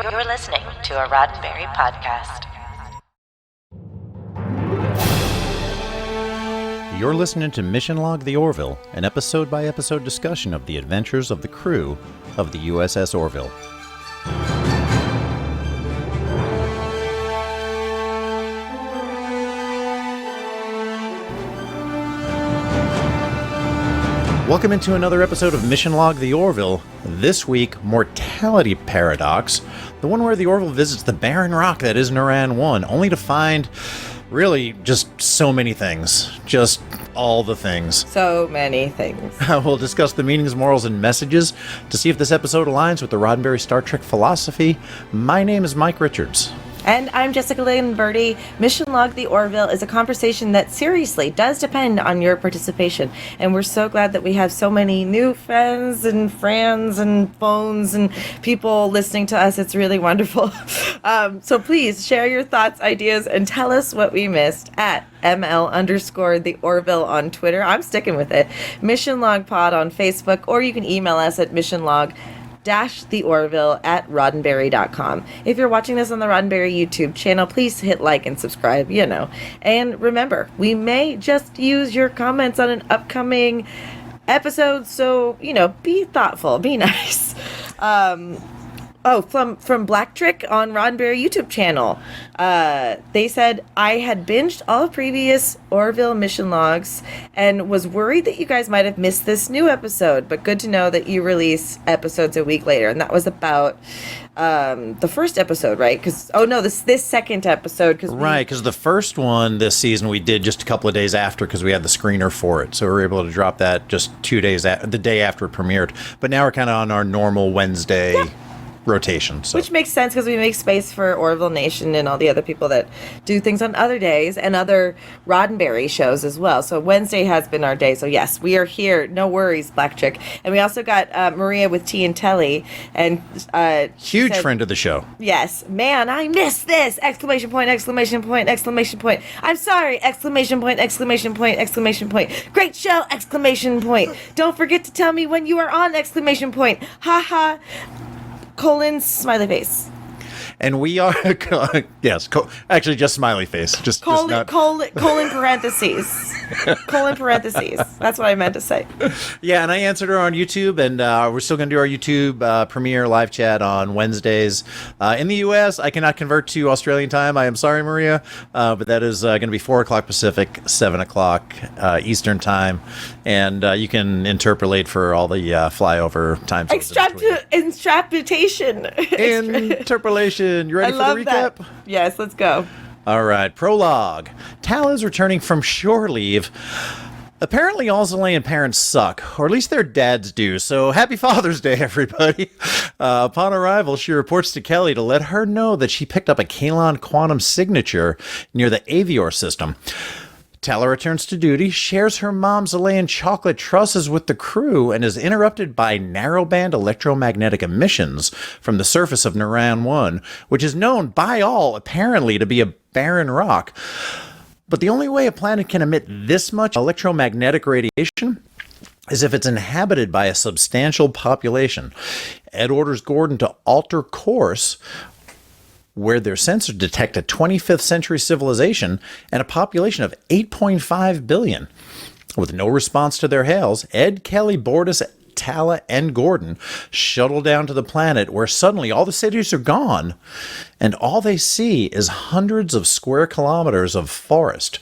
You're listening to a Roddenberry podcast. You're listening to Mission Log the Orville, an episode-by-episode discussion of the adventures of the crew of the USS Orville. Welcome into another episode of Mission Log the Orville. This week, Mortality Paradox, the one where the Orville visits the barren rock that is Naran 1, only to find, really, just so many things. Just all the things. So many things. We'll discuss the meanings, morals, and messages to see if this episode aligns with the Roddenberry Star Trek philosophy. My name is Mike Richards. And I'm Jessica Lynn Birdie. Mission Log the Orville is a conversation that seriously does depend on your participation. And we're so glad that we have so many new friends and phones and people listening to us. It's really wonderful. So please share your thoughts, ideas, and tell us what we missed at ML_the Orville on Twitter. I'm sticking with it. Mission Log Pod on Facebook, or you can email us at missionlog-the-Orville@roddenberry.com. If you're watching this on the Roddenberry YouTube channel, please hit like and subscribe, And remember, we may just use your comments on an upcoming episode, so, be thoughtful, be nice. From Black Trick on Roddenberry YouTube channel. They said, I had binged all previous Orville mission logs and was worried that you guys might have missed this new episode, but good to know that you release episodes a week later. And that was about the first episode, right? This second episode. Because the first one this season we did just a couple of days after because we had the screener for it. So we were able to drop that just 2 days, the day after it premiered. But now we're kind of on our normal Wednesday rotation. So. Which makes sense because we make space for Orville Nation and all the other people that do things on other days and other Roddenberry shows as well. So Wednesday has been our day. So yes, we are here. No worries, Black Chick. And we also got Maria with T and Telly. And huge friend of the show. Yes. Man, I missed this! Exclamation point, exclamation point, exclamation point. I'm sorry! Exclamation point, exclamation point, exclamation point. Great show! Exclamation point. Don't forget to tell me when you are on! Exclamation point. Ha ha! Colon, smiley face. And we are, yes, actually just smiley face. Just colon not... colon parentheses. Colon parentheses. That's what I meant to say. Yeah, and I answered her on YouTube, and we're still going to do our YouTube premiere live chat on Wednesdays. In the U.S., I cannot convert to Australian time. I am sorry, Maria, but that is going to be 4 o'clock Pacific, 7 o'clock Eastern time, and you can interpolate for all the flyover times. Interpretation. Interpolation. You ready for the recap? That. Yes, let's go. All right, prologue. Tala is returning from shore leave. Apparently, all Zelayan parents suck, or at least their dads do, so happy Father's Day, everybody. Upon arrival, she reports to Kelly to let her know that she picked up a Kaelon quantum signature near the Avior system. Tala returns to duty, shares her mom's Zelayan chocolate trusses with the crew, and is interrupted by narrowband electromagnetic emissions from the surface of Naran 1, which is known by all, apparently, to be a barren rock. But the only way a planet can emit this much electromagnetic radiation is if it's inhabited by a substantial population. Ed orders Gordon to alter course, where their sensors detect a 25th century civilization and a population of 8.5 billion. With no response to their hails, Ed, Kelly, Bordas, Tala, and Gordon shuttle down to the planet where suddenly all the cities are gone and all they see is hundreds of square kilometers of forest.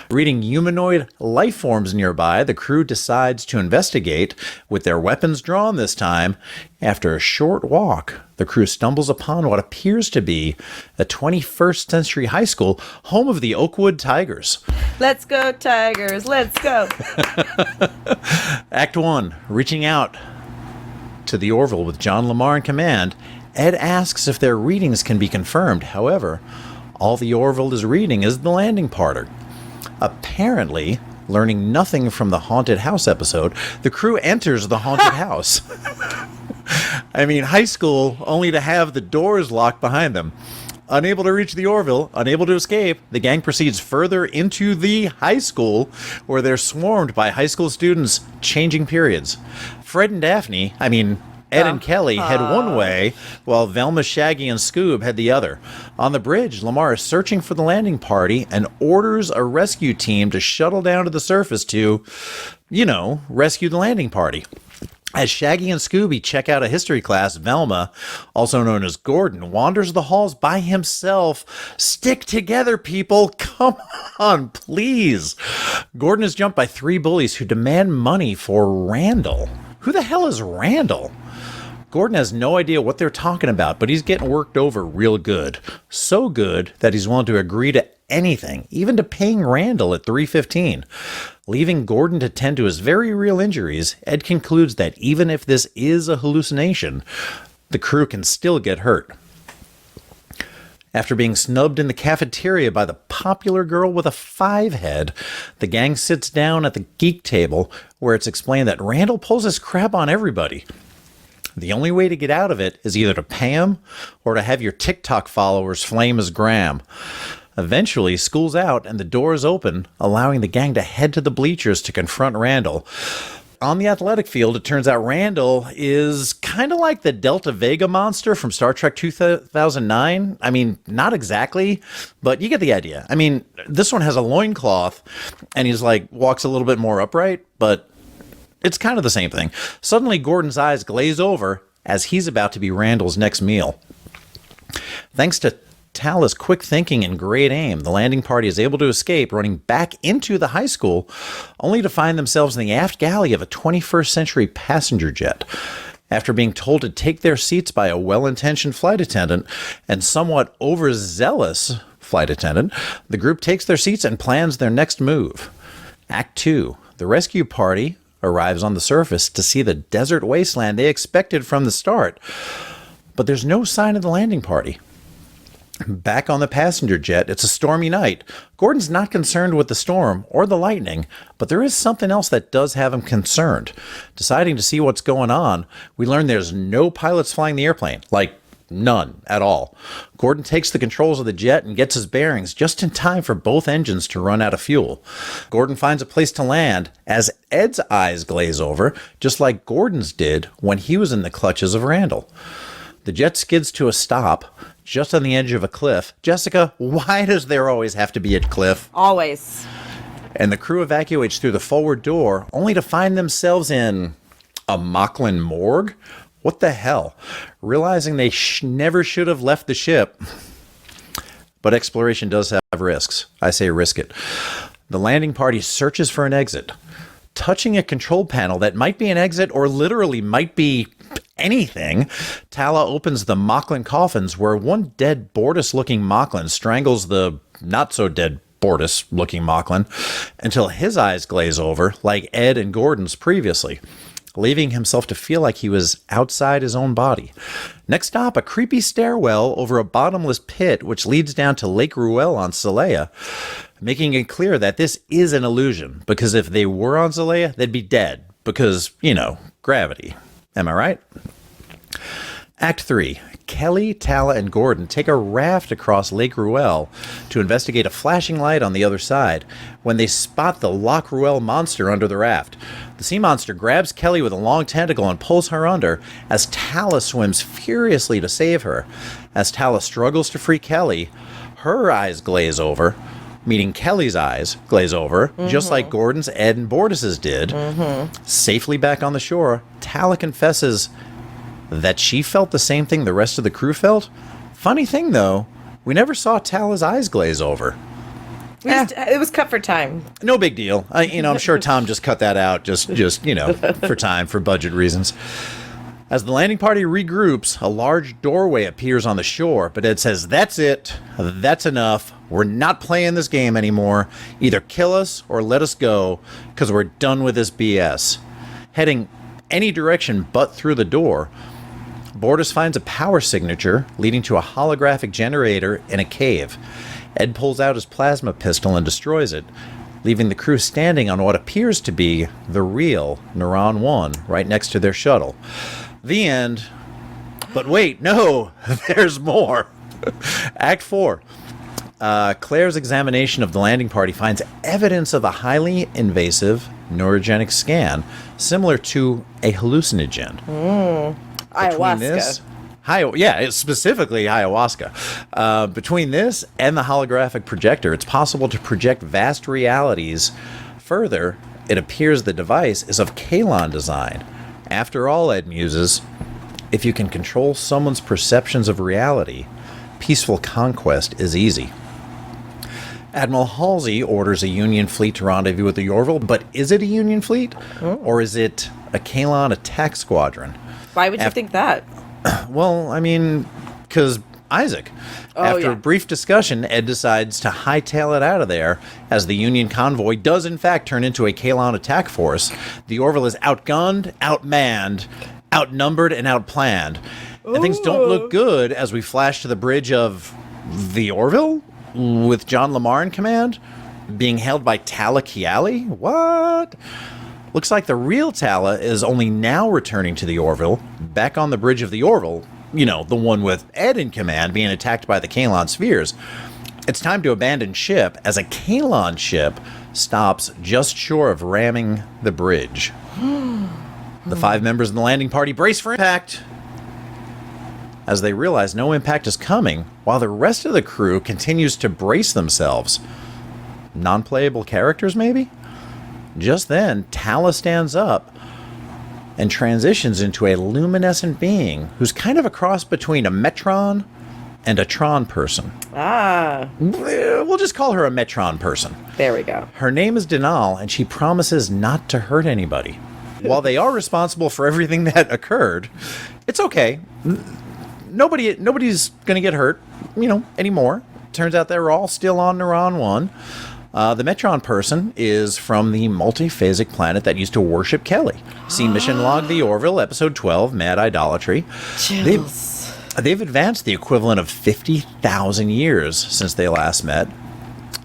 Reading humanoid life forms nearby, the crew decides to investigate with their weapons drawn this time. After a short walk, the crew stumbles upon what appears to be a 21st century high school, home of the Oakwood Tigers. Let's go, Tigers, let's go. Act 1, reaching out to the Orville with John Lamar in command. Ed asks if their readings can be confirmed. However, all the Orville is reading is the landing parter. Apparently, learning nothing from the haunted house episode, the crew enters the haunted house. I mean, high school, only to have the doors locked behind them. Unable to reach the Orville, unable to escape, the gang proceeds further into the high school, where they're swarmed by high school students changing periods. Fred and Daphne, Ed and Kelly head one way, while Velma, Shaggy, and Scoob head the other. On the bridge, Lamar is searching for the landing party and orders a rescue team to shuttle down to the surface to, rescue the landing party. As Shaggy and Scooby check out a history class, Velma, also known as Gordon, wanders the halls by himself. Stick together, people. Come on, please. Gordon is jumped by 3 bullies who demand money for Randall. Who the hell is Randall? Gordon has no idea what they're talking about, but he's getting worked over real good. So good that he's willing to agree to anything, even to paying Randall at $3.15. Leaving Gordon to tend to his very real injuries, Ed concludes that even if this is a hallucination, the crew can still get hurt. After being snubbed in the cafeteria by the popular girl with a 5 head, the gang sits down at the geek table, where it's explained that Randall pulls his crap on everybody. The only way to get out of it is either to pay him or to have your TikTok followers flame as Graham. Eventually, school's out and the door is open, allowing the gang to head to the bleachers to confront Randall. On the athletic field, it turns out Randall is kind of like the Delta Vega monster from Star Trek 2009. I mean, not exactly, but you get the idea. I mean, this one has a loincloth and he's walks a little bit more upright, but it's kind of the same thing. Suddenly, Gordon's eyes glaze over as he's about to be Randall's next meal. Thanks to Tala's quick thinking and great aim, the landing party is able to escape, running back into the high school, only to find themselves in the aft galley of a 21st century passenger jet. After being told to take their seats by a well-intentioned flight attendant and somewhat overzealous flight attendant, the group takes their seats and plans their next move. Act 2. The rescue party arrives on the surface to see the desert wasteland they expected from the start. But there's no sign of the landing party. Back on the passenger jet, it's a stormy night. Gordon's not concerned with the storm or the lightning, but there is something else that does have him concerned. Deciding to see what's going on, we learn there's no pilots flying the airplane. None at all. Gordon takes the controls of the jet and gets his bearings just in time for both engines to run out of fuel. Gordon finds a place to land as Ed's eyes glaze over, just like Gordon's did when he was in the clutches of Randall. The jet skids to a stop just on the edge of a cliff. Jessica, why does there always have to be a cliff? Always. And the crew evacuates through the forward door, only to find themselves in a Mocklin morgue? What the hell? Realizing they never should have left the ship. But exploration does have risks. I say risk it. The landing party searches for an exit. Touching a control panel that might be an exit or literally might be anything, Tala opens the Mocklin coffins, where one dead Bortus-looking Mocklin strangles the not-so-dead Bortus-looking Mocklin until his eyes glaze over, like Ed and Gordon's previously, leaving himself to feel like he was outside his own body. Next stop, a creepy stairwell over a bottomless pit which leads down to Lake Ruel on Celea, making it clear that this is an illusion, because if they were on Celea, they'd be dead, because, gravity. Am I right? Act 3. Kelly, Tala, and Gordon take a raft across Lake Ruel to investigate a flashing light on the other side when they spot the Loch Ruel monster under the raft. The sea monster grabs Kelly with a long tentacle and pulls her under as Tala swims furiously to save her. As Tala struggles to free Kelly, her eyes glaze over, meaning Kelly's eyes glaze over, just like Gordon's, Ed, and Bortus's did. Safely back on the shore, Tala confesses that she felt the same thing the rest of the crew felt. Funny thing, though, we never saw Tala's eyes glaze over. It was cut for time. No big deal. I'm sure Tom just cut that out, just for time, for budget reasons. As the landing party regroups, a large doorway appears on the shore, but Ed says, "That's it. That's enough. We're not playing this game anymore. Either kill us or let us go, because we're done with this BS." Heading any direction but through the door, Bortus finds a power signature leading to a holographic generator in a cave. Ed pulls out his plasma pistol and destroys it, leaving the crew standing on what appears to be the real Neuron 1 right next to their shuttle. The end. But wait, no, there's more. Act 4. Claire's examination of the landing party finds evidence of a highly invasive neurogenic scan, similar to a hallucinogen. Between this, it's specifically ayahuasca. Between this and the holographic projector, it's possible to project vast realities. Further, it appears the device is of Kalan design. After all, Ed muses, if you can control someone's perceptions of reality, peaceful conquest is easy. Admiral Halsey orders a Union fleet to rendezvous with the Orville, but is it a Union fleet? Or is it a Kalan attack squadron? Why would you think that? Well, I mean, because Isaac. After a brief discussion, Ed decides to hightail it out of there, as the Union convoy does in fact turn into a Kalan attack force. The Orville is outgunned, outmanned, outnumbered, and outplanned. And things don't look good as we flash to the bridge of the Orville, with John Lamar in command, being held by Tala Kiali? What? Looks like the real Tala is only now returning to the Orville, back on the bridge of the Orville, you know, the one with Ed in command, being attacked by the Kalan spheres. It's time to abandon ship as a Kalan ship stops just short of ramming the bridge. The 5 members of the landing party brace for impact as they realize no impact is coming, while the rest of the crew continues to brace themselves. Non-playable characters, maybe? Just then, Tala stands up and transitions into a luminescent being who's kind of a cross between a Metron and a Tron person. We'll just call her a Metron person. There we go. Her name is Denal, and she promises not to hurt anybody. While they are responsible for everything that occurred, it's okay. Nobody's going to get hurt, anymore. Turns out they're all still on Neuron 1. The Metron person is from the multiphasic planet that used to worship Kelly. See Mission Log the Orville, Episode 12, Mad Idolatry. They've advanced the equivalent of 50,000 years since they last met.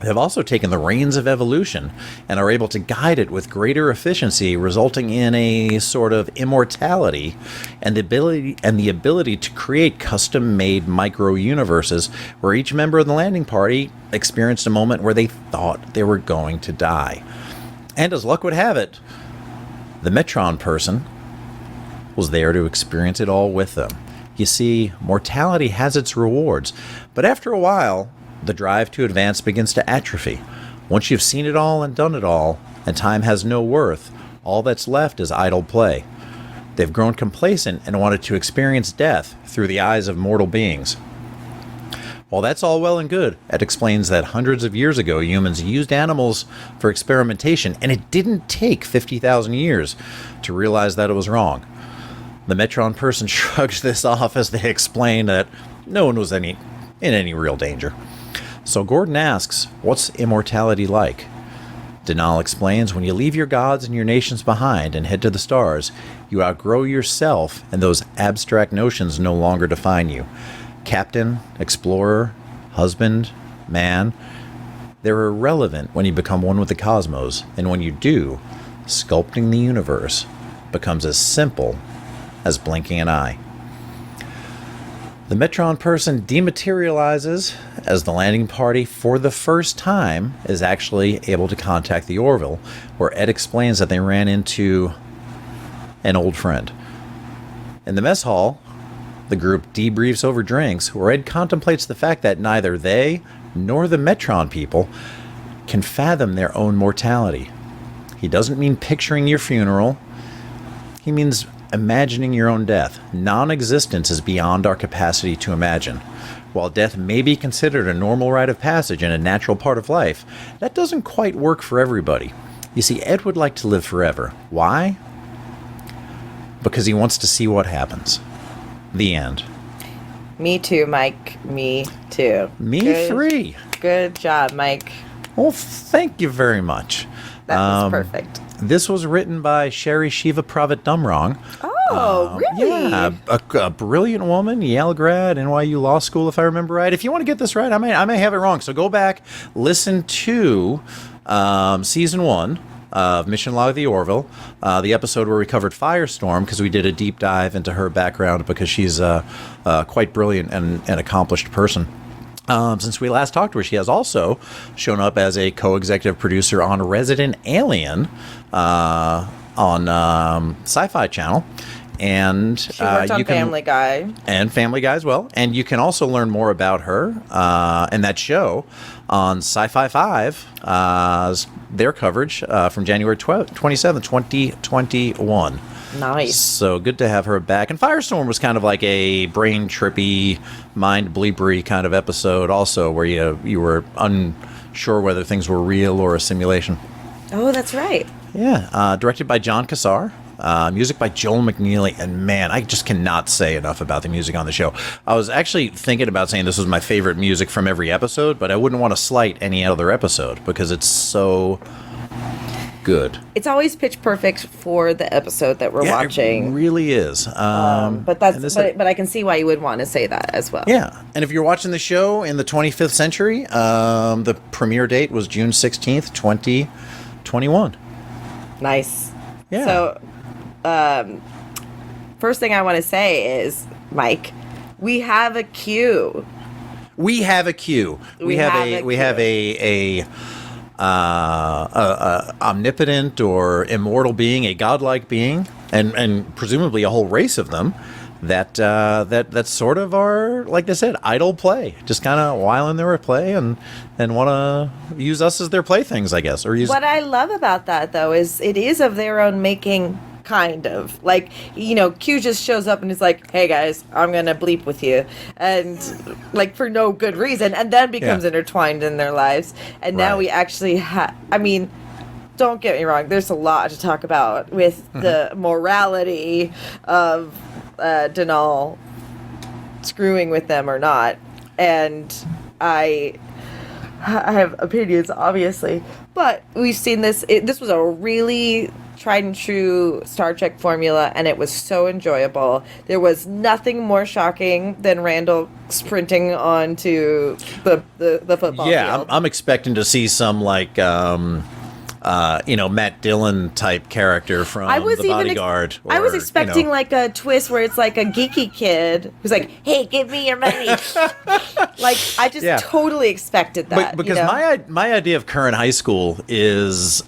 They've also taken the reins of evolution and are able to guide it with greater efficiency, resulting in a sort of immortality and the ability to create custom-made micro-universes where each member of the landing party experienced a moment where they thought they were going to die. And as luck would have it, the Metron person was there to experience it all with them. You see, mortality has its rewards, but after a while, the drive to advance begins to atrophy. Once you've seen it all and done it all, and time has no worth, all that's left is idle play. They've grown complacent and wanted to experience death through the eyes of mortal beings. While that's all well and good, Ed explains that hundreds of years ago humans used animals for experimentation, and it didn't take 50,000 years to realize that it was wrong. The Metron person shrugs this off as they explain that no one was in any real danger. So Gordon asks, what's immortality like? Denal explains, when you leave your gods and your nations behind and head to the stars, you outgrow yourself and those abstract notions no longer define you. Captain, explorer, husband, man, they're irrelevant when you become one with the cosmos, and when you do, sculpting the universe becomes as simple as blinking an eye. The Metron person dematerializes as the landing party, for the first time, is actually able to contact the Orville, where Ed explains that they ran into an old friend. In the mess hall, the group debriefs over drinks, where Ed contemplates the fact that neither they nor the Metron people can fathom their own mortality. He doesn't mean picturing your funeral. He means imagining your own death. Non-existence is beyond our capacity to imagine. While death may be considered a normal rite of passage and a natural part of life, that doesn't quite work for everybody. You see, Ed would like to live forever. Why? Because he wants to see what happens. The end. Me too, Mike. Me too. Three. Good job, Mike. Well, thank you very much. That was perfect. This was written by Sherry Shiva Pravat Dumrong. Oh, really? Yeah, a brilliant woman, Yale grad, NYU Law School, if I remember right. If you want to get this right, I may have it wrong. So go back, listen to Season 1 of Mission Log the Orville, the episode where we covered Firestorm, because we did a deep dive into her background, because she's a quite brilliant and accomplished person. Since we last talked to her, she has also shown up as a co-executive producer on Resident Alien on Sci-Fi Channel. And She worked on you can, Family Guy. And Family Guy as well. And you can also learn more about her and that show on Sci-Fi 5, their coverage from January 27th, 2021. Nice. So good to have her back. And Firestorm was kind of like a brain trippy, mind bleepery kind of episode also, where you were unsure whether things were real or a simulation. Oh, that's right. Yeah. Directed by John Cassar. Music by Joel McNeely, and man, I just cannot say enough about the music on the show. I was actually thinking about saying this was my favorite music from every episode, but I wouldn't want to slight any other episode because it's so good. It's always pitch perfect for the episode that we're watching. It really is. But I can see why you would want to say that as well. Yeah, and if you're watching the show in the 25th century, the premiere date was June 16th, 2021. Nice. Yeah. So, first thing I want to say is, Mike, we have a queue. We have a queue. We have a omnipotent or immortal being, a godlike being, and presumably a whole race of them that sort of are, like I said, idle play, just kind of while in their play and want to use us as their playthings, I guess. What I love about that, though, is it is of their own making. Kind of like, Q just shows up and is like, hey guys, I'm gonna bleep with you, and like for no good reason, and then becomes intertwined in their lives. And now we actually don't get me wrong, there's a lot to talk about with the morality of Denal screwing with them or not, and I have opinions, obviously, but we've seen this. This was a really tried and true Star Trek formula, and it was so enjoyable. There was nothing more shocking than Randall sprinting onto the football field. I'm expecting to see some like Matt Dillon type character from The Bodyguard. I was expecting like a twist where it's like a geeky kid who's like, "Hey, give me your money." Like I just totally expected that. Because my idea of current high school is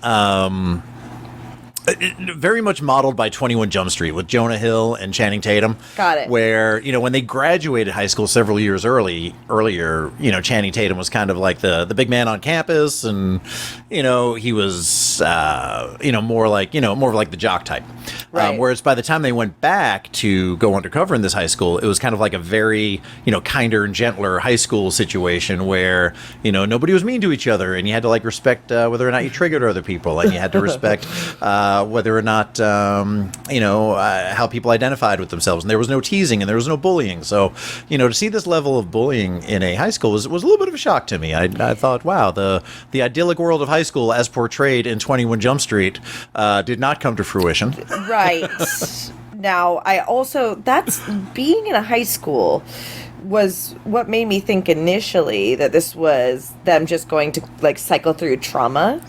very much modeled by 21 Jump Street with Jonah Hill and Channing Tatum. Got it. Where, when they graduated high school several years earlier, Channing Tatum was kind of like the big man on campus, and, he was, more like the jock type. Right. Whereas by the time they went back to go undercover in this high school, it was kind of like a very, kinder and gentler high school situation where, nobody was mean to each other, and you had to like respect whether or not you triggered other people, and you had to respect whether or not, how people identified with themselves. And there was no teasing and there was no bullying. So, to see this level of bullying in a high school was a little bit of a shock to me. I thought, wow, the idyllic world of high school as portrayed in 21 Jump Street did not come to fruition. Right. Now, that's being in a high school was what made me think initially that this was them just going to like cycle through trauma.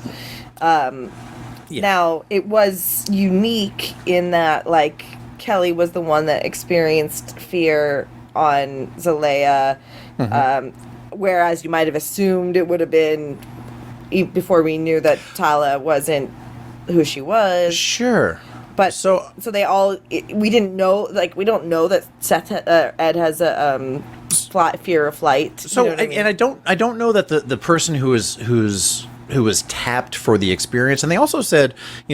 Now, it was unique in that, like, Kelly was the one that experienced fear on Zalea, whereas you might have assumed it would have been before we knew that Tala wasn't who she was. Sure. But so they all, we didn't know, like, we don't know that Ed has a fear of flight. So, you know what I mean? and I don't know that the person who was tapped for the experience, and they also said,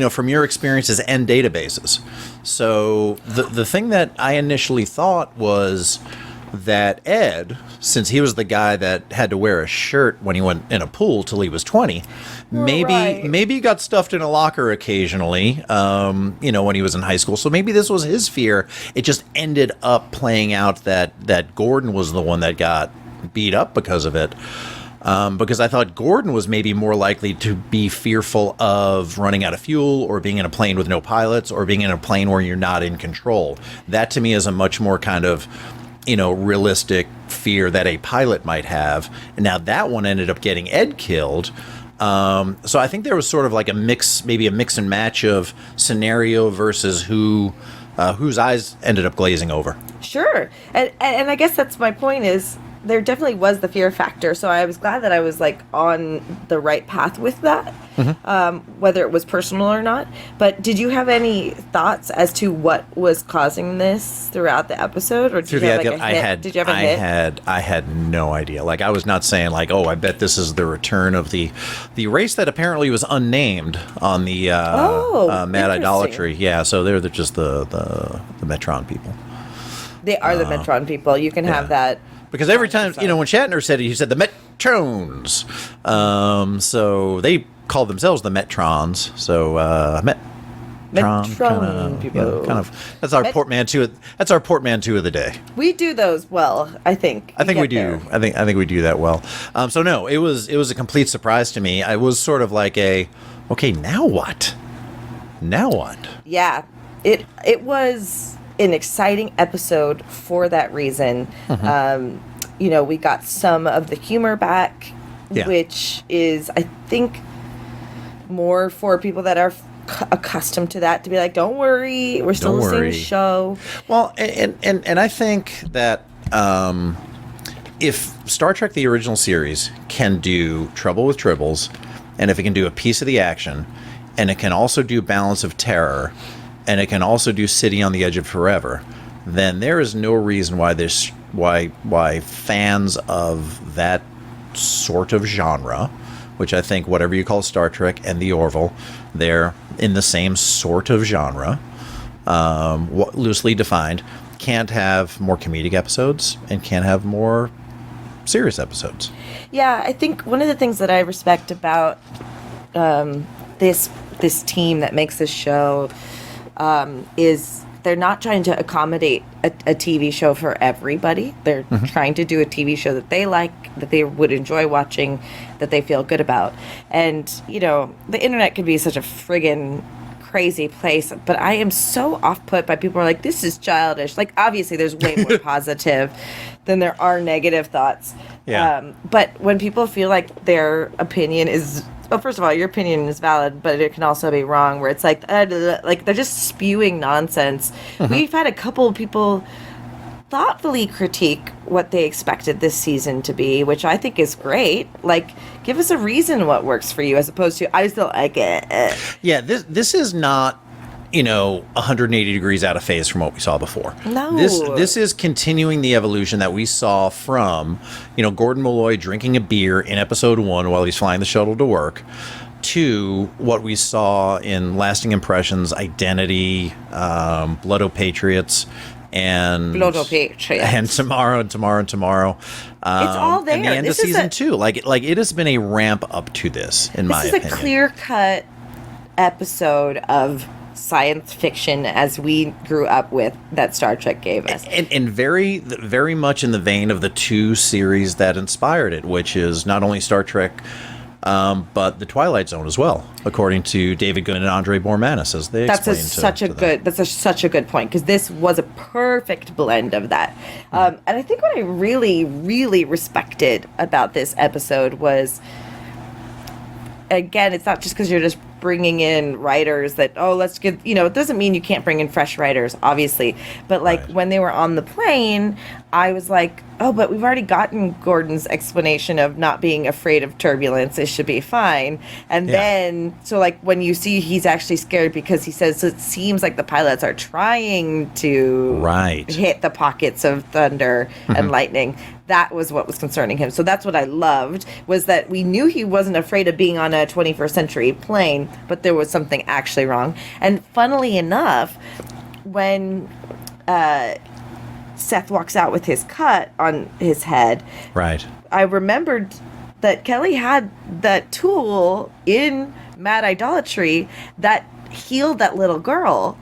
from your experiences and databases. So the thing that I initially thought was that Ed, since he was the guy that had to wear a shirt when he went in a pool till he was 20, maybe he got stuffed in a locker occasionally, when he was in high school. So maybe this was his fear. It just ended up playing out that Gordon was the one that got beat up because of it. Because I thought Gordon was maybe more likely to be fearful of running out of fuel or being in a plane with no pilots or being in a plane where you're not in control. That to me is a much more kind of, realistic fear that a pilot might have. And now that one ended up getting Ed killed. So I think there was sort of like maybe a mix and match of scenario versus whose eyes ended up glazing over. Sure. And I guess that's my point is, there definitely was the fear factor. So I was glad that I was like on the right path with that, whether it was personal or not. But did you have any thoughts as to what was causing this throughout the episode, or did you have like a hit? Did you have a hit? I had no idea. Like, I was not saying like, oh, I bet this is the return of the race that apparently was unnamed on the Mad Idolatry. Yeah, so they're just the Metron people. They are the Metron people. You can have that. Because every time, when Shatner said it, he said the Metrons. So they call themselves the Metrons. So Metron people. That's our portmanteau. That's our portmanteau of the day. We do those well, I think. I think we do. I think we do that well. So no, it was a complete surprise to me. I was sort of like okay, now what? Now what? Yeah, it was an exciting episode for that reason. We got some of the humor back, which is, I think, more for people that are accustomed to that, to be like, don't worry, we're still the same show. Well, and I think that if Star Trek the original series can do Trouble with Tribbles, and if it can do a piece of the action, and it can also do Balance of Terror, and it can also do City on the Edge of Forever, then there is no reason why fans of that sort of genre, which I think whatever you call Star Trek and the Orville, they're in the same sort of genre, loosely defined, can't have more comedic episodes and can't have more serious episodes. Yeah, I think one of the things that I respect about this team that makes this show is they're not trying to accommodate a TV show for everybody. They're trying to do a TV show that they like, that they would enjoy watching, that they feel good about. And, the internet can be such a friggin' crazy place, but I am so off-put by people who are like, this is childish. Like, obviously, there's way more positive than there are negative thoughts. Yeah. But when people feel like their opinion is... Well, first of all, your opinion is valid, but it can also be wrong, where it's like they're just spewing nonsense. We've had a couple of people thoughtfully critique what they expected this season to be, which I think is great. Like, give us a reason what works for you, as opposed to, I still like it. Yeah, this is not, 180 degrees out of phase from what we saw before. No. This is continuing the evolution that we saw from, Gordon Malloy drinking a beer in episode 1 while he's flying the shuttle to work, to what we saw in Lasting Impressions, Identity, Blood O' Patriots, and Tomorrow. It's all there. And the end of season 2. Like it has been a ramp up to this, in my opinion. This is a clear-cut episode of science fiction as we grew up with, that Star Trek gave us. And very, very much in the vein of the 2 series that inspired it, which is not only Star Trek, but The Twilight Zone as well, according to David Goodman and Andre Bormanis, as they explained. That's such a good point, because this was a perfect blend of that. And I think what I really, really respected about this episode was, again, it's not just because you're just bringing in writers that, let's get, it doesn't mean you can't bring in fresh writers, obviously. But, when they were on the plane, I was like, but we've already gotten Gordon's explanation of not being afraid of turbulence. It should be fine. And then, so, when you see he's actually scared because he says, so it seems like the pilots are trying to hit the pockets of thunder and lightning. That was what was concerning him. So that's what I loved, was that we knew he wasn't afraid of being on a 21st century plane, but there was something actually wrong. And funnily enough, when Seth walks out with his cut on his head, I remembered that Kelly had that tool in Mad Idolatry that healed that little girl.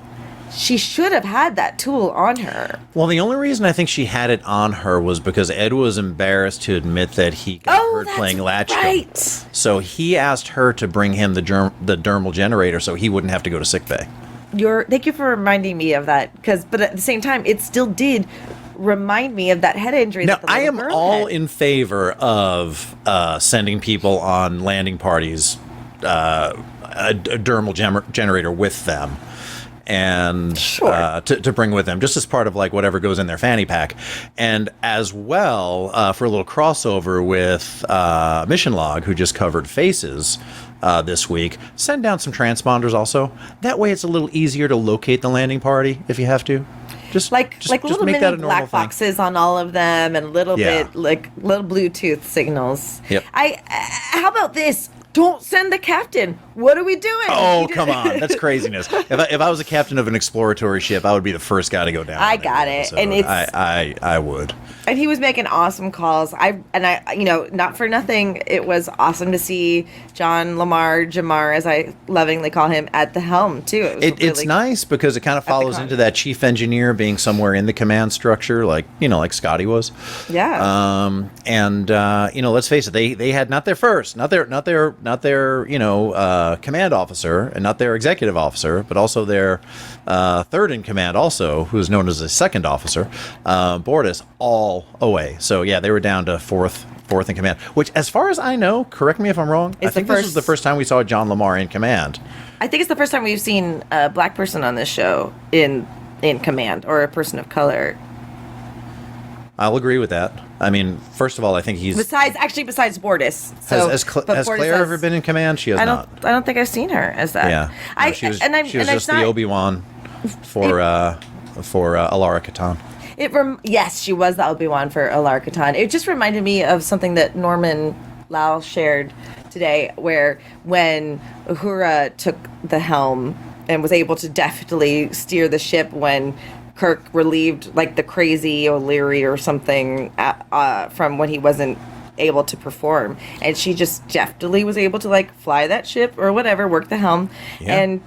She should have had that tool on her. Well, the only reason I think she had it on her was because Ed was embarrassed to admit that he got hurt playing Latchcomb. Right. So he asked her to bring him the dermal generator so he wouldn't have to go to sickbay. Thank you for reminding me of that, but at the same time, it still did remind me of that head injury. Now, I am all in favor of sending people on landing parties a dermal generator with them. and Sure. to bring with them, just as part of like whatever goes in their fanny pack, and as well for a little crossover with Mission Log, who just covered Faces this week. Send down some transponders also. That way, it's a little easier to locate the landing party if you have to. Just little make mini that a normal black thing. boxes on all of them, and a little Yeah. bit like little Bluetooth signals. Yep. How about this? Don't send the captain. What are we doing? Oh, come on. That's craziness. If I was a captain of an exploratory ship, I would be the first guy to go down. I on every got it. episode. And it's- I would. And he was making awesome calls. I not for nothing, it was awesome to see John Jamar, as I lovingly call him, at the helm too. It was It's nice because it kind of follows con. into that chief engineer being somewhere in the command structure, like Scotty was. Yeah. Let's face it, they had not their first, not their command officer, and not their executive officer, but also their third in command, also who is known as a second officer, Bortus, all away. So yeah, they were down to fourth in command. Which, as far as I know, correct me if I'm wrong, I think this was the first time we saw John Lamar in command. I think it's the first time we've seen a black person on this show in command, or a person of color. I'll agree with that. I mean, first of all, I think he's Besides Bortus. So, has but Bortus Claire ever been in command? She has not. I don't think I've seen her as that. Yeah, no, she was just the Obi-Wan for Alara Katan. Yes, she was the Obi-Wan for Alar Katan. It just reminded me of something that Norman Lau shared today, where when Uhura took the helm and was able to deftly steer the ship when Kirk relieved like the crazy O'Leary or something from when he wasn't able to perform, and she just deftly was able to like fly that ship or whatever, work the helm, and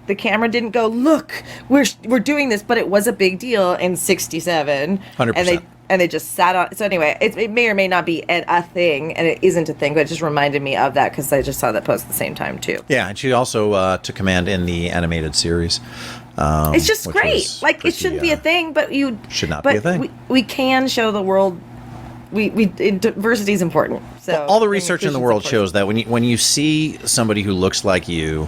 the camera didn't go, look, we're doing this, but it was a big deal in 67. 100%. And they just sat on. So anyway, it may or may not be a thing, and it isn't a thing, but it just reminded me of that because I just saw that post at the same time too. Yeah, and she also took command in the animated series. It's just great. Like, it shouldn't be a thing, but should not be a thing. We can show the world. Diversity is important. So all the research in the world shows that when you see somebody who looks like you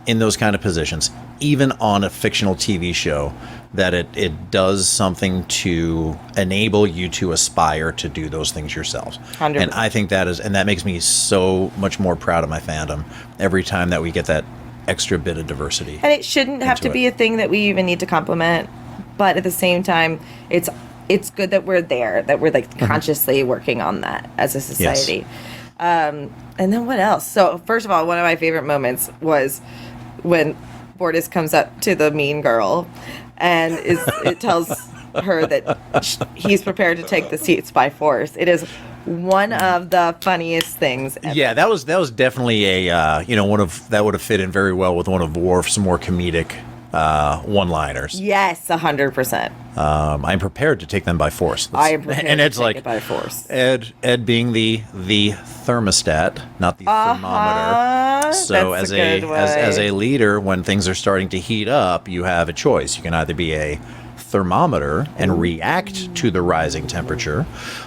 in those kind of positions, even on a fictional TV show, that it does something to enable you to aspire to do those things yourself. 100%. And I think that makes me so much more proud of my fandom every time that we get that extra bit of diversity. And it shouldn't have to be a thing that we even need to compliment, but at the same time, it's good that we're there, that we're like consciously working on that as a society. Yes. And then what else? So first of all, one of my favorite moments was when Bortus comes up to the mean girl and it tells her that he's prepared to take the seats by force. It is one of the funniest things ever. Yeah, that was definitely a one of that would have fit in very well with one of Worf's more comedic one-liners. Yes, 100%. I'm prepared to take them by force. I am prepared and Ed's to take like, it by force. Ed being the thermostat, not the thermometer. So That's as a leader, when things are starting to heat up, you have a choice. You can either be a thermometer and react to the rising temperature,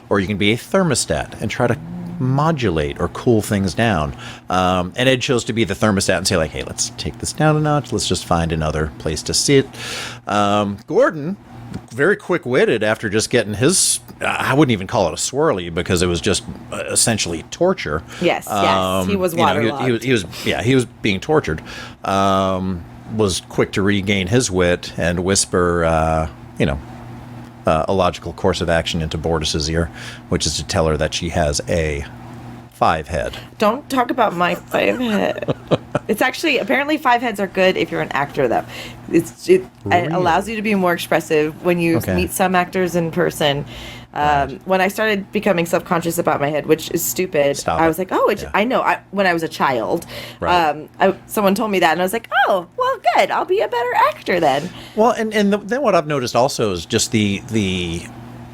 or you can be a thermostat and try to modulate or cool things down. And Ed chose to be the thermostat and say, like, hey, let's take this down a notch. Let's just find another place to sit. Gordon, very quick-witted after just getting his, I wouldn't even call it a swirly because it was just essentially torture. Yes, he was waterlogged. He was being tortured. Was quick to regain his wit and whisper, a logical course of action into Bortus's ear, which is to tell her that she has a 5 head. Don't talk about my 5 head. It's actually, apparently 5 heads are good if you're an actor, though. It allows you to be more expressive when you meet some actors in person. When I started becoming self-conscious about my head, which is stupid, I was like, I know. When I was a child, someone told me that, and I was like, oh, well, good. I'll be a better actor then. Well, and then what I've noticed also is just the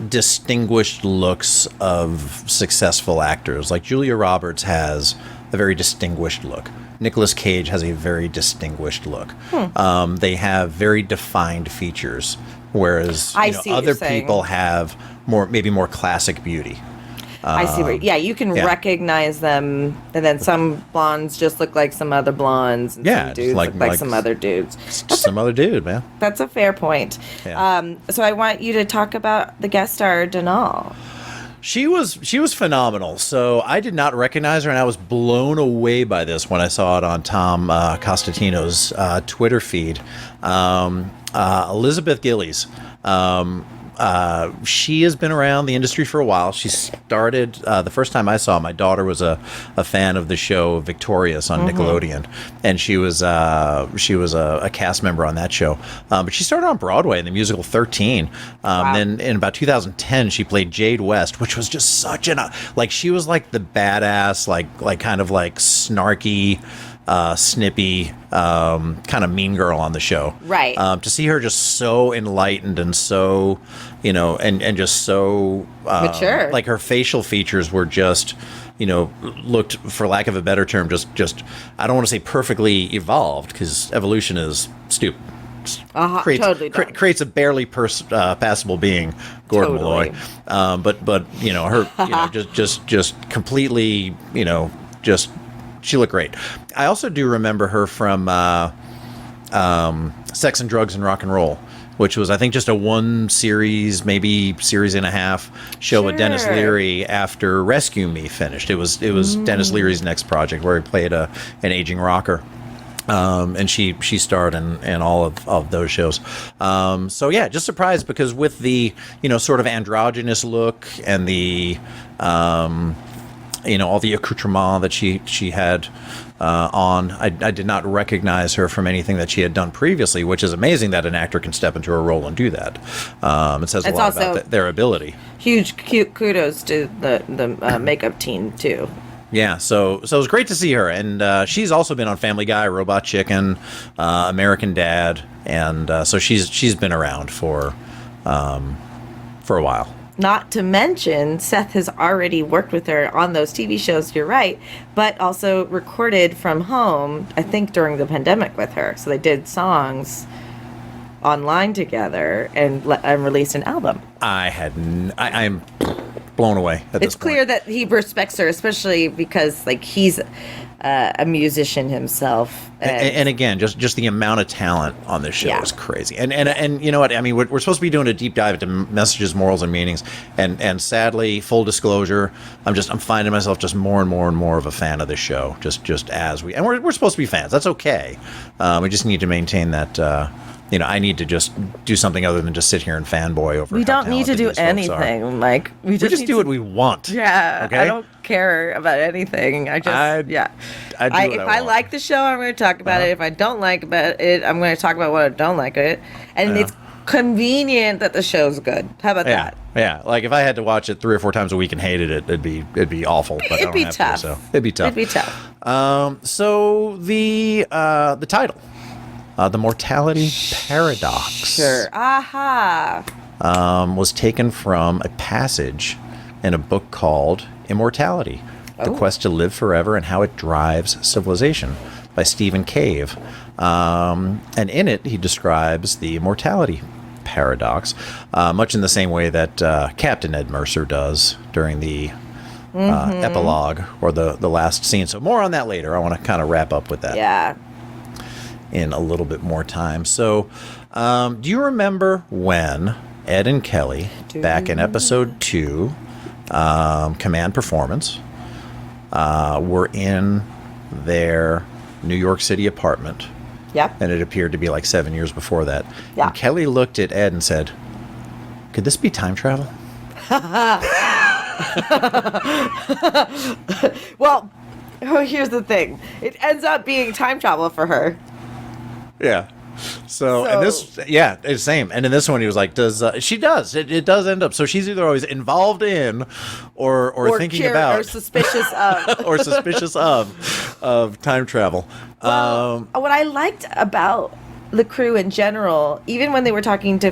distinguished looks of successful actors. Like Julia Roberts has a very distinguished look. Nicolas Cage has a very distinguished look. They have very defined features, whereas other people have maybe more classic beauty. I see. Yeah, you can recognize them, and then some blondes just look like some other blondes, and some dudes look like some other dudes. Just some other dude, man. That's a fair point. Yeah. So I want you to talk about the guest star, Denal. She was phenomenal. So I did not recognize her, and I was blown away by this when I saw it on Tom Costantino's Twitter feed. Elizabeth Gillies. She has been around the industry for a while. She started the first time I saw her, my daughter was a fan of the show Victorious on Nickelodeon, and she was a cast member on that show. But she started on Broadway in the musical 13. Wow. Then in about 2010, she played Jade West, which was just such she was like the badass, like kind of like snarky, snippy, kind of mean girl on the show. Right. To see her just so enlightened and so, and just so mature. Like her facial features were just, looked, for lack of a better term, just I don't want to say perfectly evolved, because evolution is stupid. Creates a barely passable being, Gordon Malloy. But her, just completely, just. She looked great. I also do remember her from Sex and Drugs and Rock and Roll, which was, I think, just a one series, maybe series and a half show with Dennis Leary after Rescue Me finished. It was Dennis Leary's next project, where he played an aging rocker. And she starred in all of those shows. So yeah, just surprised, because with the, sort of androgynous look and the, all the accoutrement that she had on. I did not recognize her from anything that she had done previously, which is amazing that an actor can step into a role and do that. It says a lot about their ability. Huge kudos to the makeup team too. Yeah, so it was great to see her, and she's also been on Family Guy, Robot Chicken, American Dad, and so she's been around for a while. Not to mention, Seth has already worked with her on those TV shows, you're right, but also recorded from home, I think, during the pandemic with her. So they did songs online together and released an album. I'm blown away at this point. It's clear that he respects her, especially because, he's a musician himself. And again, just the amount of talent on this show is crazy. And you know what? I mean, we're supposed to be doing a deep dive into messages, morals, and meanings. And sadly, full disclosure, I'm finding myself just more and more of a fan of this show. Just as we're supposed to be fans. That's okay. We just need to maintain that. I need to just do something other than just sit here and fanboy over. We don't need to do anything. We just do what we want. Yeah. Okay? I don't care about anything. If I like the show, I'm going to talk about it. If I don't like it, I'm going to talk about what I don't like it. And it's convenient that the show's good. How about that? Yeah. Like if I had to watch it 3 or 4 times a week and hated it, it'd be awful. But it'd be tough. It'd be tough. So the title. The Mortality Paradox. Sure. Aha. Was taken from a passage in a book called Immortality, The Quest to Live Forever and How It Drives Civilization by Stephen Cave. And in it, he describes the mortality paradox, much in the same way that Captain Ed Mercer does during the epilogue or the last scene. So more on that later. I want to kind of wrap up with that. Yeah. In a little bit more time. So, do you remember when Ed and Kelly, back in episode 2, Command Performance, were in their New York City apartment? Yep. And it appeared to be like 7 years before that. Yeah. And Kelly looked at Ed and said, "Could this be time travel?" Well, here's the thing. It ends up being time travel for her. Yeah. So and this, it's the same. And in this one, he was like, she does. It does end up. So she's either always involved in or thinking about. Or suspicious of. or suspicious of time travel. Well, what I liked about the crew in general, even when they were talking to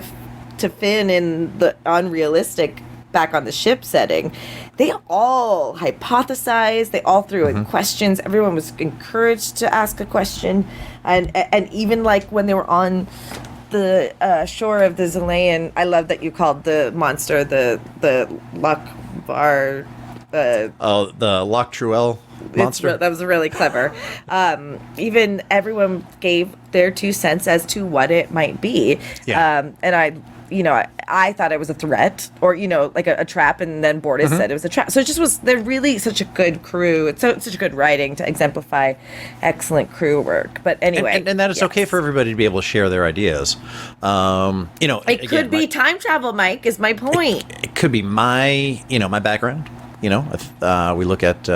Finn in the unrealistic back on the ship setting, they all hypothesized, they all threw in questions, everyone was encouraged to ask a question, and even like when they were on the shore of the Zalayan, I love that you called the monster the luck bar Oh, the Loch Truel monster. That was really clever. Even everyone gave their 2 cents as to what it might be. Yeah. And I thought it was a threat or, like a trap. And then Bortis said it was a trap. So it just was, they're really such a good crew. It's such a good writing to exemplify excellent crew work. But anyway. And that it's okay for everybody to be able to share their ideas. It could be time travel, Mike, is my point. It could be my background. If we look at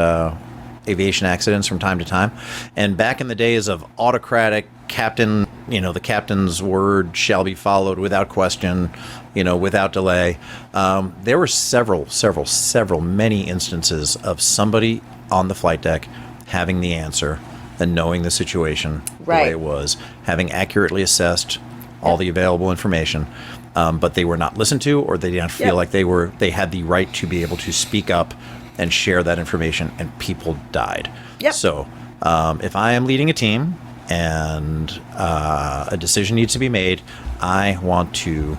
aviation accidents from time to time, and back in the days of autocratic captain, the captain's word shall be followed without question, without delay. There were many instances of somebody on the flight deck having the answer and knowing the situation the way it was, having accurately assessed all the available information. But they were not listened to, or they didn't feel like they had the right to be able to speak up and share that information, and people died. Yep. So if I am leading a team and a decision needs to be made, I want to,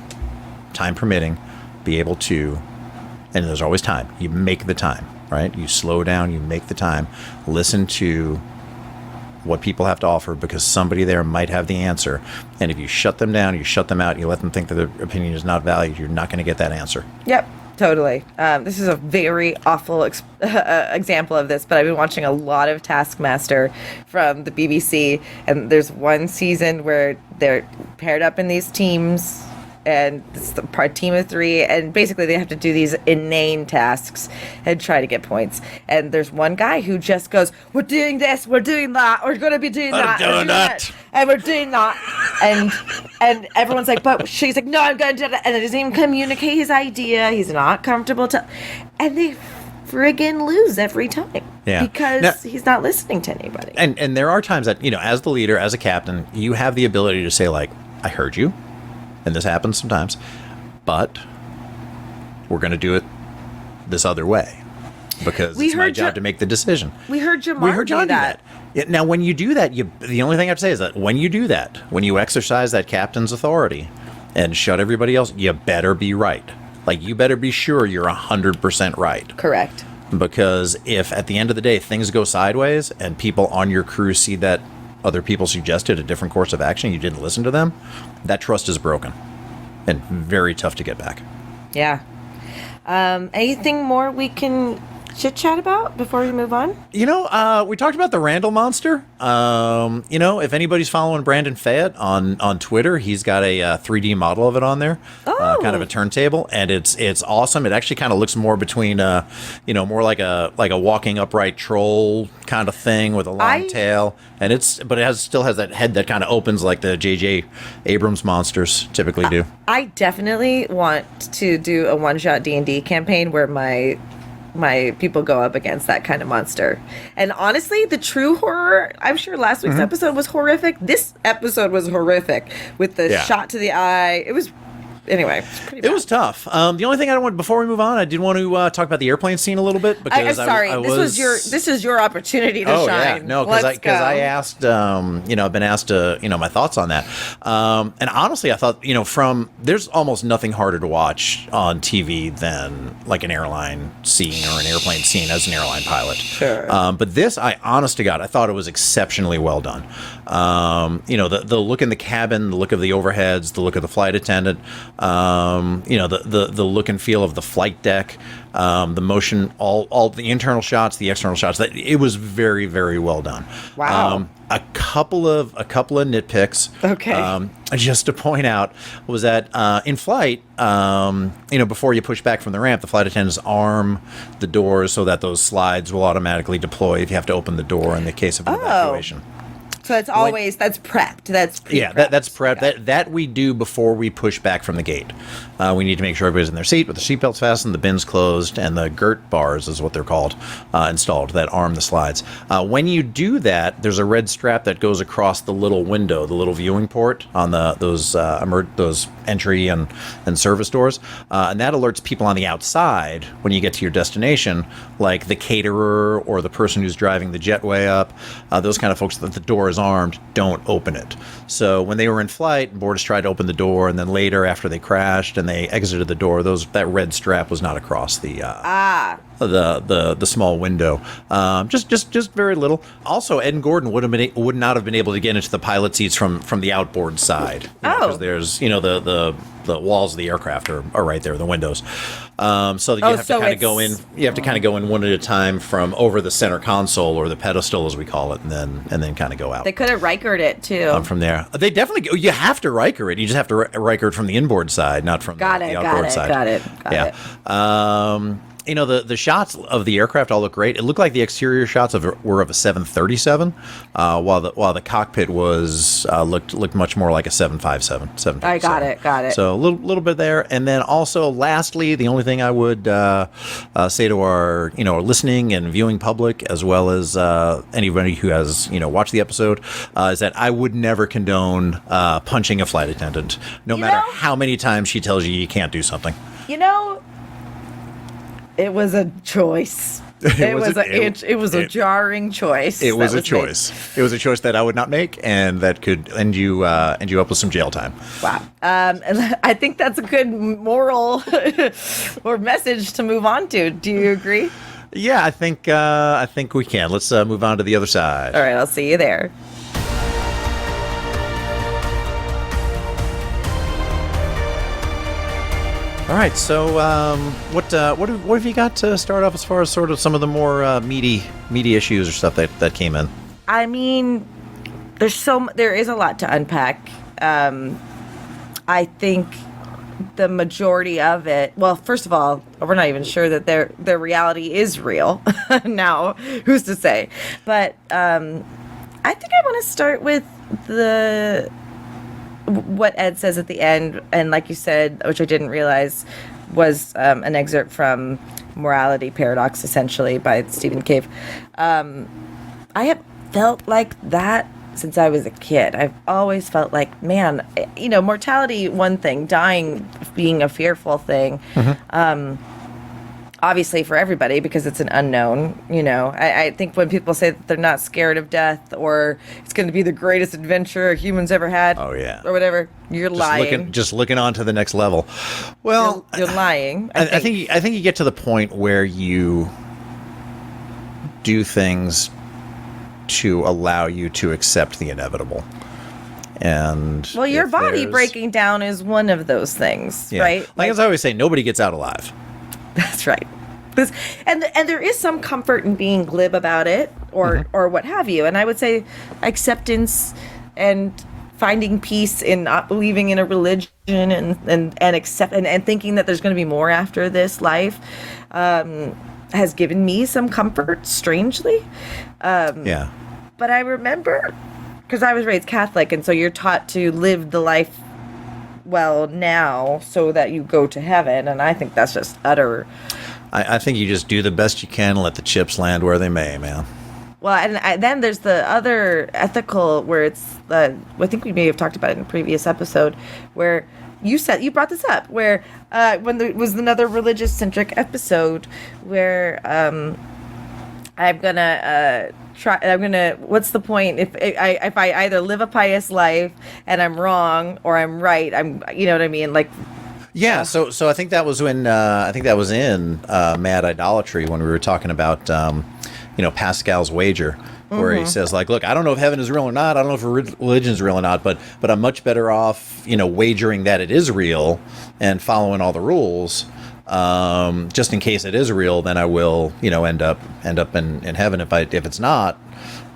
time permitting, be able to, and there's always time, you make the time, right? You slow down, you make the time, listen to what people have to offer, because somebody there might have the answer. And if you shut them down, you shut them out, you let them think that their opinion is not valued, you're not going to get that answer. Yep, totally. This is a very awful example of this, but I've been watching a lot of Taskmaster from the BBC, and there's one season where they're paired up in these teams, and it's the team of 3, and basically they have to do these inane tasks and try to get points. And there's one guy who just goes, "We're doing this, we're doing that, we're going to be doing that, I'm doing that, and we're doing that," and everyone's like, "But," she's like, "No, I'm going to do that," and he doesn't even communicate his idea. He's not comfortable and they friggin' lose every time. Yeah. Because he's not listening to anybody. And there are times that, as the leader, as a captain, you have the ability to say, like, I heard you. And this happens sometimes, but we're going to do it this other way because it's my job to make the decision. We heard Jamar do that. Yeah, now, when you do that, the only thing I have to say is that when you do that, when you exercise that captain's authority and shut everybody else, you better be right. Like, you better be sure you're 100% right. Correct. Because if at the end of the day things go sideways and people on your crew see that other people suggested a different course of action, you didn't listen to them, that trust is broken and very tough to get back. Yeah. Anything more we can chit chat about before we move on? We talked about the Randall Monster. If anybody's following Brandon Fayette on Twitter, he's got a 3D model of it on there, kind of a turntable, and it's awesome. It actually kind of looks more between, more like a walking upright troll kind of thing with a long tail, and it still has that head that kind of opens like the J.J. Abrams monsters typically do. I definitely want to do a one-shot D&D campaign where my people go up against that kind of monster. And honestly, the true horror, I'm sure last week's episode was horrific. This episode was horrific with the shot to the eye. It was, anyway, it's pretty bad. It was tough. The only thing I don't want, before we move on, I did want to talk about the airplane scene a little bit, because I'm sorry, this is your opportunity to shine. Yeah, no, because I asked, I've been asked my thoughts on that. And honestly, I thought, there's almost nothing harder to watch on TV than like an airline scene or an airplane scene as an airline pilot. Sure. But this, honest to God, I thought it was exceptionally well done. The look in the cabin, the look of the overheads, the look of the flight attendant, the look and feel of the flight deck, the motion, all the internal shots, the external shots. That it was very, very well done. Wow. A couple of nitpicks. Okay. Just to point out was that in flight, before you push back from the ramp, the flight attendants arm the doors so that those slides will automatically deploy if you have to open the door in the case of an evacuation. So it's always, that's prepped. That's pre-prepped. That's prepped. That we do before we push back from the gate. We need to make sure everybody's in their seat with the seatbelts fastened, the bins closed, and the girt bars is what they're called, installed, that arm the slides. When you do that, there's a red strap that goes across the little window, the little viewing port on those entry and service doors, and that alerts people on the outside when you get to your destination, like the caterer or the person who's driving the jetway up, those kind of folks, that the door is armed, don't open it. So when they were in flight, Bortis tried to open the door, and then later after they crashed and they exited the door, that red strap was not across the the small window. Just very little. Also, Ed and Gordon would not have been able to get into the pilot seats from the outboard side. Because there's the walls of the aircraft are right there, the windows. So that you have to kind of go in. You have to kind of go in one at a time from over the center console, or the pedestal as we call it, and then kind of go out. They could have Rikered it too. From there, they definitely. You have to Riker it. You just have to Riker it from the inboard side, not from the outboard side. Got it. The shots of the aircraft all look great. It looked like the exterior shots were of a 737, while the cockpit was looked much more like a 757. I got it. So a little bit there, and then also lastly, the only thing I would say to our listening and viewing public, as well as anybody who has watched the episode, is that I would never condone punching a flight attendant, no matter how many times she tells you can't do something. It was a choice. It was a jarring choice. It was a choice. It was a choice that I would not make, and that could end you up with some jail time. Wow. And I think that's a good moral or message to move on to. Do you agree? Yeah, I think we can. Let's move on to the other side. All right, I'll see you there. All right, so what have you got to start off as far as sort of some of the more meaty issues or stuff that came in? I mean, there is a lot to unpack. I think the majority of it. Well, first of all, we're not even sure that their reality is real. Now, who's to say? But I think I want to start with what Ed says at the end, and like you said, which I didn't realize, was an excerpt from Mortality Paradox, essentially, by Stephen Cave. I have felt like that since I was a kid. I've always felt like, man, mortality, one thing, dying being a fearful thing. Mm-hmm. Obviously for everybody, because it's an unknown, I think when people say that they're not scared of death, or it's going to be the greatest adventure humans ever had, or whatever, you're lying. Just looking on to the next level. Well, you're lying. I think you get to the point where you do things to allow you to accept the inevitable. And your body breaking down is one of those things, right? Like as I always say, nobody gets out alive. That's right. And there is some comfort in being glib about it, or what have you. And I would say acceptance and finding peace in not believing in a religion and thinking that there's going to be more after this life has given me some comfort, strangely. But I remember, because I was raised Catholic, and so you're taught to live the life well now so that you go to heaven, and I think that's just utter. I think you just do the best you can and let the chips land where they may, man. Well, and then there's the other ethical, where it's I think we may have talked about it in a previous episode, where you brought this up, where when there was another religious centric episode where I'm gonna what's the point if I either live a pious life and I'm wrong, or I'm right, you know what I mean, like. Yeah, so I think that was when I think that was in Mad Idolatry, when we were talking about Pascal's wager, where he says, like, look, I don't know if heaven is real or not, I don't know if religion is real or not, but I'm much better off wagering that it is real and following all the rules, just in case it is real. Then I will end up in heaven. If it's not,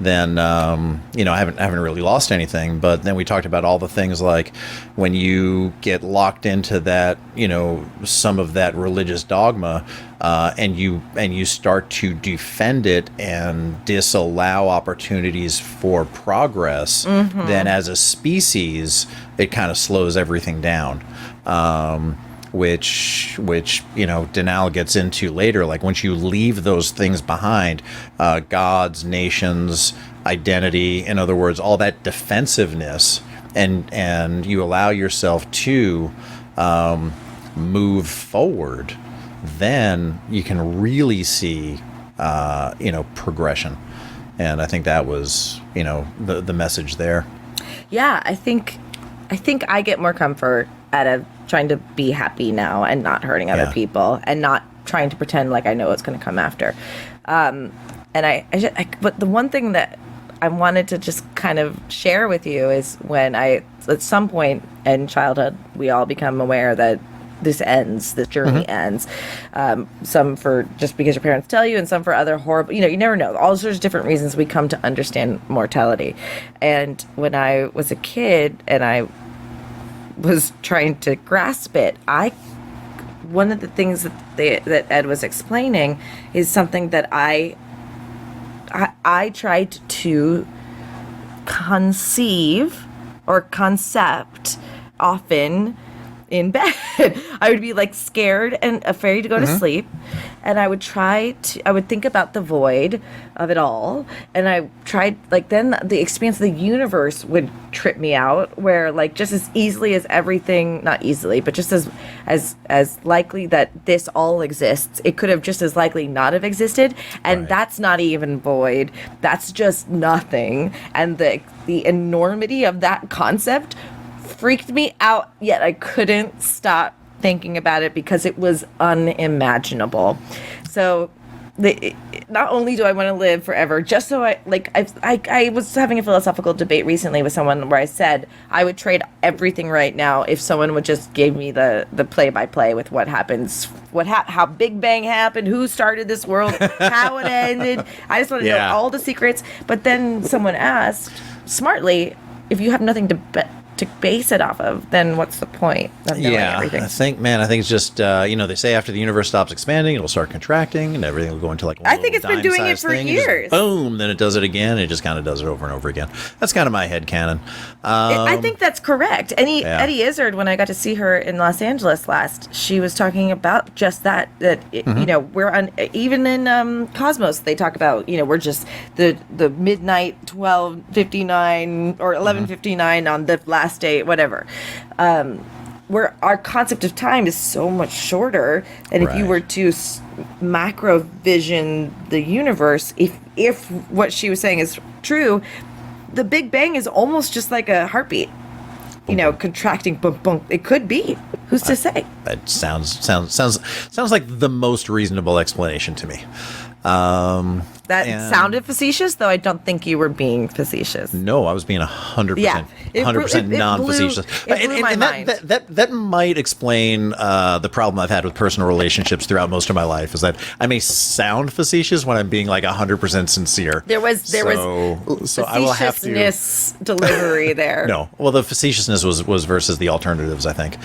then I haven't really lost anything. But then we talked about all the things, like when you get locked into that, some of that religious dogma, and you start to defend it and disallow opportunities for progress, then as a species it kind of slows everything down. Which Denal gets into later. Like, once you leave those things behind, gods, nations, identity, in other words, all that defensiveness, and you allow yourself to move forward, then you can really see progression. And I think that was the message there. Yeah, I think I get more comfort out of trying to be happy now and not hurting other people and not trying to pretend like I know what's going to come after. But the one thing that I wanted to just kind of share with you is when at some point in childhood, we all become aware that this journey ends. Some for just because your parents tell you, and some for other horrible, you never know. All sorts of different reasons we come to understand mortality. And when I was a kid and I was trying to grasp it, one of the things that Ed was explaining is something that I tried to conceive or concept often in bed. I would be like scared and afraid to go to sleep, and I would think about the void of it all, and I tried, like, then the expanse of the universe would trip me out, where like just as easily as everything, not easily, but just as likely that this all exists, it could have just as likely not have existed, and Right. That's not even void, that's just nothing, and the enormity of that concept freaked me out, yet I couldn't stop thinking about it because it was unimaginable. So not only do I want to live forever, just so I was having a philosophical debate recently with someone where I said I would trade everything right now if someone would just give me the play-by-play with what happens, how Big Bang happened, who started this world, how it ended. I just want to know all the secrets. But then someone asked smartly, if you have nothing to base it off of, then what's the point of knowing everything? I think it's just, they say after the universe stops expanding, it'll start contracting, and everything will go into like one I think it's been doing it for years. Boom, then it does it again. It just kind of does it over and over again. That's kind of my headcanon. I think that's correct. Eddie Izzard, when I got to see her in Los Angeles last, she was talking about just that we're on, even in Cosmos, they talk about, we're just the midnight 12:59 or 11:59 on the last day, whatever. Where our concept of time is so much shorter, and if you were to macro vision the universe, if what she was saying is true, the Big Bang is almost just like a heartbeat, contracting, boom, boom. It could be. Who's to say? That sounds like the most reasonable explanation to me. That sounded facetious, though I don't think you were being facetious. No, I was being 100%, 100% non-facetious. It blew my mind. That might explain the problem I've had with personal relationships throughout most of my life, is that I may sound facetious when I'm being like 100% sincere. There was so I will have to facetiousness delivery there. No, well, the facetiousness was versus the alternatives, I think.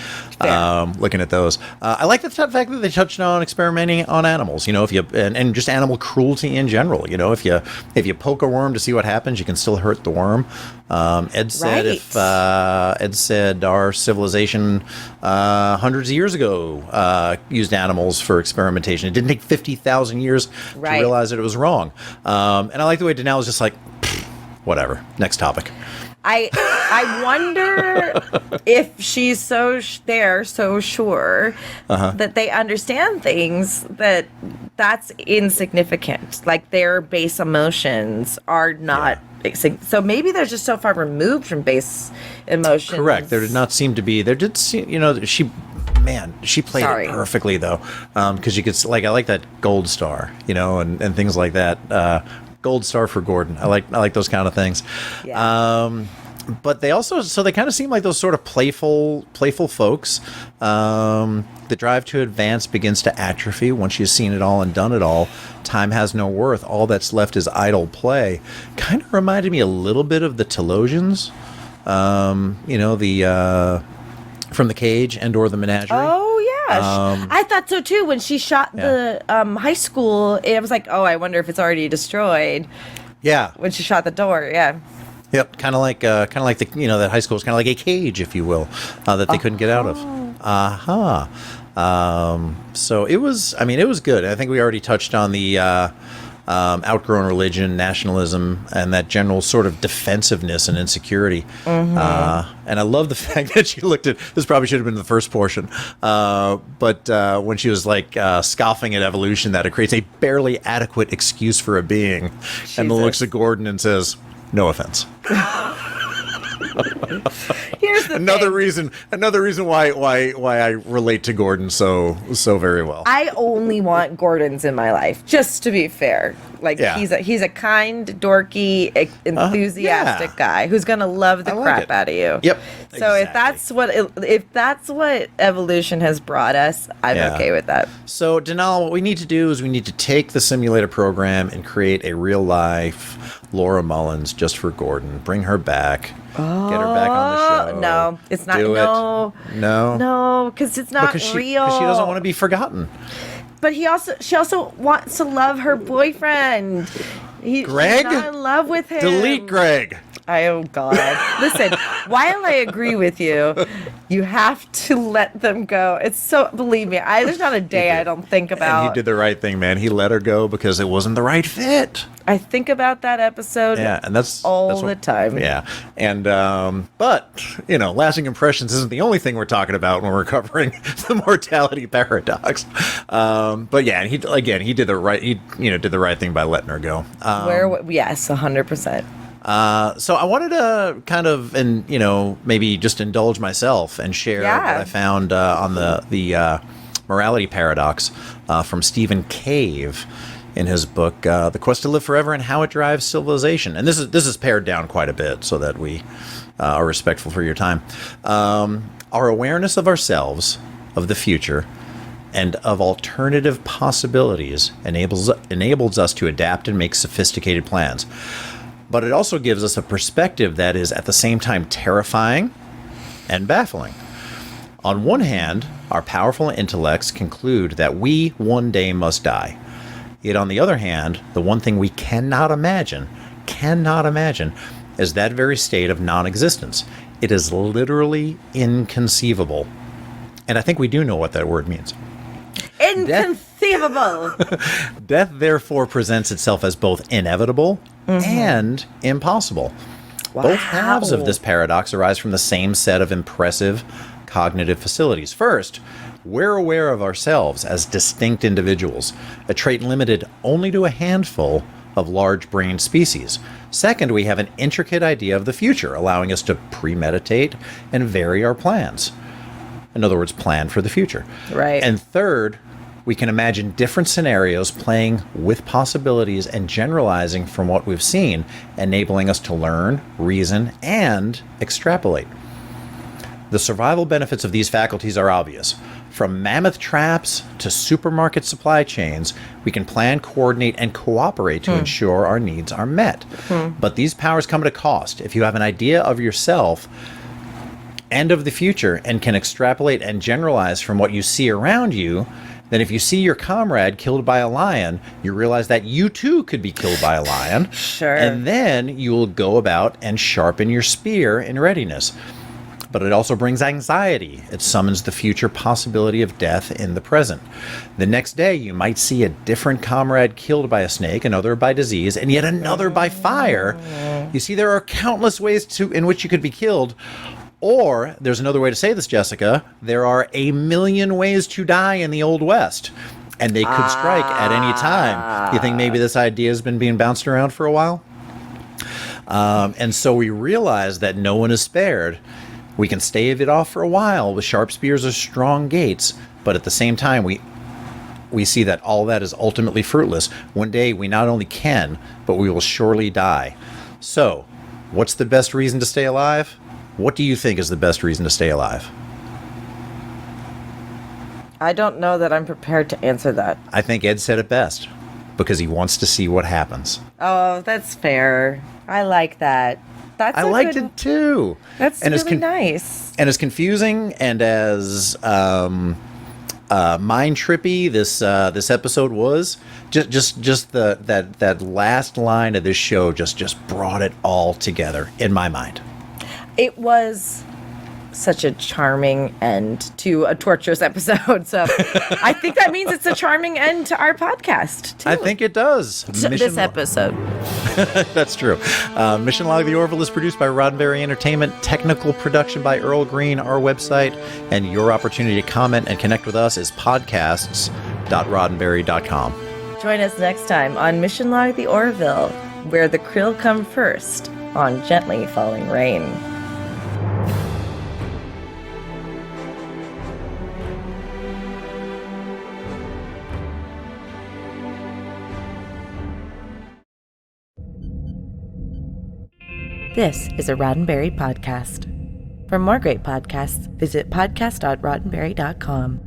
Looking at those, I like the fact that they touched on experimenting on animals. If you and just animal cruelty in general. If you poke a worm to see what happens, you can still hurt the worm. Ed said our civilization hundreds of years ago used animals for experimentation. It didn't take 50,000 years to realize that it was wrong. And I like the way Danelle is just like, whatever. Next topic. I wonder if she's so sure that they understand things that's insignificant. Like their base emotions are not. So maybe they're just so far removed from base emotions. Correct. There did not seem to be. There did seem. She played it perfectly though, because you could I like that gold star, and things like that. Gold star for Gordon. I like those kind of things. Yeah. But they also, they kind of seem like those sort of playful folks. The drive to advance begins to atrophy once you've seen it all and done it all. Time has no worth. All that's left is idle play. Kind of reminded me a little bit of the Telosians. From the Cage and or the Menagerie. Oh yeah, I thought so too. When she shot the high school, it was like, oh, I wonder if it's already destroyed. Yeah. When she shot the door, yeah. Yep, kind of like the that high school was kind of like a cage, if you will, that they couldn't get out of. So it was good. I think we already touched on the outgrown religion, nationalism, and that general sort of defensiveness and insecurity. And I love the fact that she looked at this. Probably should have been the first portion, but when she was like scoffing at evolution, that it creates a barely adequate excuse for a being, and then looks at Gordon and says, "No offense." Here's the Another thing. reason why I relate to Gordon so very well. I only want Gordons in my life, just to be fair. Like Yeah. he's a kind, dorky, enthusiastic guy who's gonna love the I like crap it. out of you. Yep. So Exactly. if that's what evolution has brought us, I'm Yeah. okay with that. So, Denal, what we need to do is we need to take the simulator program and create a real life Laura Mullins just for Gordon. Bring her back. Get her back on the show. No, it's not. Do it. No, No. because it's not real. Because she doesn't want to be forgotten. But she also wants to love her boyfriend. Greg? She's not in love with him. Delete Greg. Oh God! Listen, while I agree with you, you have to let them go. It's so. Believe me, there's not a day I don't think about. And he did the right thing, man. He let her go because it wasn't the right fit. I think about that episode. Yeah, and that's all what- the time. Yeah, and but lasting impressions isn't the only thing we're talking about when we're covering the Mortality Paradox. But yeah, and he did the right. He did the right thing by letting her go. Yes, 100%. So I wanted to kind of, maybe just indulge myself and share what I found on the Mortality Paradox from Stephen Cave in his book, The Quest to Live Forever and How It Drives Civilization. And this is pared down quite a bit so that we are respectful for your time. Our awareness of ourselves, of the future, and of alternative possibilities enables us to adapt and make sophisticated plans. But it also gives us a perspective that is at the same time terrifying and baffling. On one hand, our powerful intellects conclude that we one day must die. Yet on the other hand, the one thing we cannot imagine, is that very state of non-existence. It is literally inconceivable. And I think we do know what that word means. Inconceivable. Death, therefore, presents itself as both inevitable and impossible. Wow. Both halves of this paradox arise from the same set of impressive cognitive facilities. First, we're aware of ourselves as distinct individuals, a trait limited only to a handful of large-brained species. Second, we have an intricate idea of the future, allowing us to premeditate and vary our plans. In other words, plan for the future. Right. And third, we can imagine different scenarios playing with possibilities and generalizing from what we've seen, enabling us to learn, reason, and extrapolate. The survival benefits of these faculties are obvious. From mammoth traps to supermarket supply chains, we can plan, coordinate, and cooperate to ensure our needs are met. But these powers come at a cost. If you have an idea of yourself and of the future and can extrapolate and generalize from what you see around you, then if you see your comrade killed by a lion, you realize that you too could be killed by a lion. Sure. And then you will go about and sharpen your spear in readiness. But it also brings anxiety. It summons the future possibility of death in the present. The next day, you might see a different comrade killed by a snake, another by disease, and yet another by fire. You see, there are countless ways in which you could be killed. Or, there's another way to say this, Jessica, there are a million ways to die in the Old West. And they could strike at any time. You think maybe this idea has been being bounced around for a while? And so we realize that no one is spared. We can stave it off for a while with sharp spears or strong gates, but at the same time, we see that all that is ultimately fruitless. One day, we not only can, but we will surely die. So, what's the best reason to stay alive? What do you think is the best reason to stay alive? I don't know that I'm prepared to answer that. I think Ed said it best, because he wants to see what happens. Oh, that's fair. I like that. I liked it too. That's really nice. And as confusing and as mind trippy this episode was, just that last line of this show just brought it all together in my mind. It was such a charming end to a torturous episode. So I think that means it's a charming end to our podcast, too. I think it does. This episode. That's true. Mission Log the Orville is produced by Roddenberry Entertainment. Technical production by Earl Green. Our website and your opportunity to comment and connect with us is podcasts.roddenberry.com. Join us next time on Mission Log the Orville, where the krill come first on Gently Falling Rain. This is a Roddenberry podcast. For more great podcasts, visit podcast.roddenberry.com.